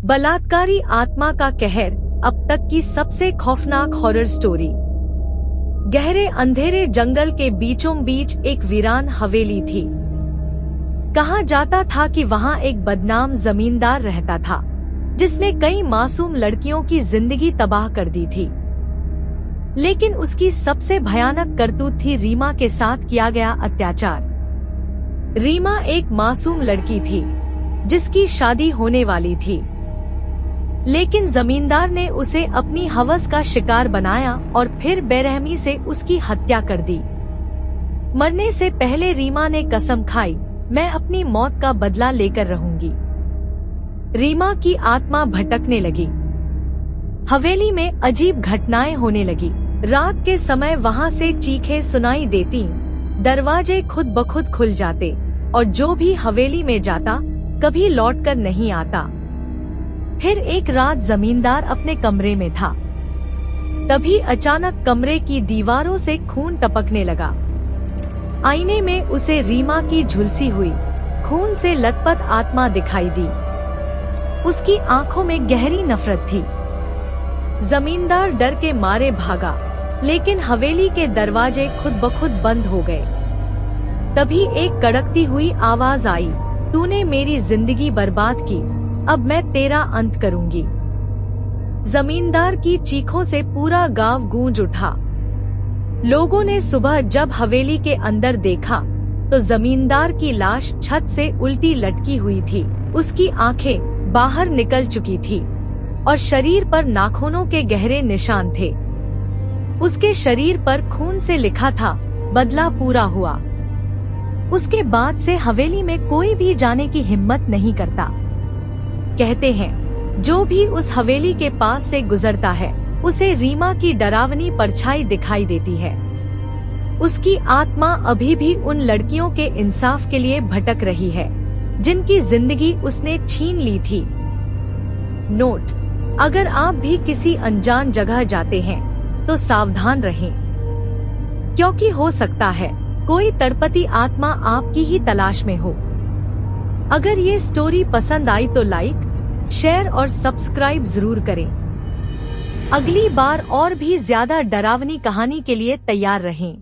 बलात्कारी आत्मा का कहर, अब तक की सबसे खौफनाक हॉरर स्टोरी। गहरे अंधेरे जंगल के बीचों बीच एक वीरान हवेली थी। कहा जाता था कि वहाँ एक बदनाम जमींदार रहता था, जिसने कई मासूम लड़कियों की जिंदगी तबाह कर दी थी। लेकिन उसकी सबसे भयानक करतूत थी रीमा के साथ किया गया अत्याचार। रीमा एक मासूम लड़की थी, जिसकी शादी होने वाली थी, लेकिन जमींदार ने उसे अपनी हवस का शिकार बनाया और फिर बेरहमी से उसकी हत्या कर दी। मरने से पहले रीमा ने कसम खाई, मैं अपनी मौत का बदला लेकर रहूंगी। रीमा की आत्मा भटकने लगी। हवेली में अजीब घटनाएं होने लगी। रात के समय वहाँ से चीखें सुनाई देती, दरवाजे खुद ब खुद खुल जाते और जो भी हवेली में जाता कभी लौटकर नहीं आता। फिर एक रात जमींदार अपने कमरे में था, तभी अचानक कमरे की दीवारों से खून टपकने लगा। आईने में उसे रीमा की झुलसी हुई, खून से लथपथ आत्मा दिखाई दी। उसकी आंखों में गहरी नफरत थी। जमींदार डर के मारे भागा, लेकिन हवेली के दरवाजे खुद ब खुद बंद हो गए। तभी एक कड़कती हुई आवाज आई, तूने मेरी जिंदगी बर्बाद की, अब मैं तेरा अंत करूंगी। जमींदार की चीखों से पूरा गांव गूंज उठा। लोगों ने सुबह जब हवेली के अंदर देखा तो जमींदार की लाश छत से उल्टी लटकी हुई थी। उसकी आंखें बाहर निकल चुकी थी और शरीर पर नाखूनों के गहरे निशान थे। उसके शरीर पर खून से लिखा था, बदला पूरा हुआ। उसके बाद से हवेली में कोई भी जाने की हिम्मत नहीं करता। कहते हैं, जो भी उस हवेली के पास से गुजरता है, उसे रीमा की डरावनी परछाई दिखाई देती है। उसकी आत्मा अभी भी उन लड़कियों के इंसाफ के लिए भटक रही है, जिनकी जिंदगी उसने छीन ली थी। नोट: अगर आप भी किसी अनजान जगह जाते हैं तो सावधान रहें, क्योंकि हो सकता है कोई तड़पती आत्मा आपकी ही तलाश में हो। अगर ये स्टोरी पसंद आई तो लाइक, शेयर और सब्सक्राइब जरूर करें। अगली बार और भी ज्यादा डरावनी कहानी के लिए तैयार रहें।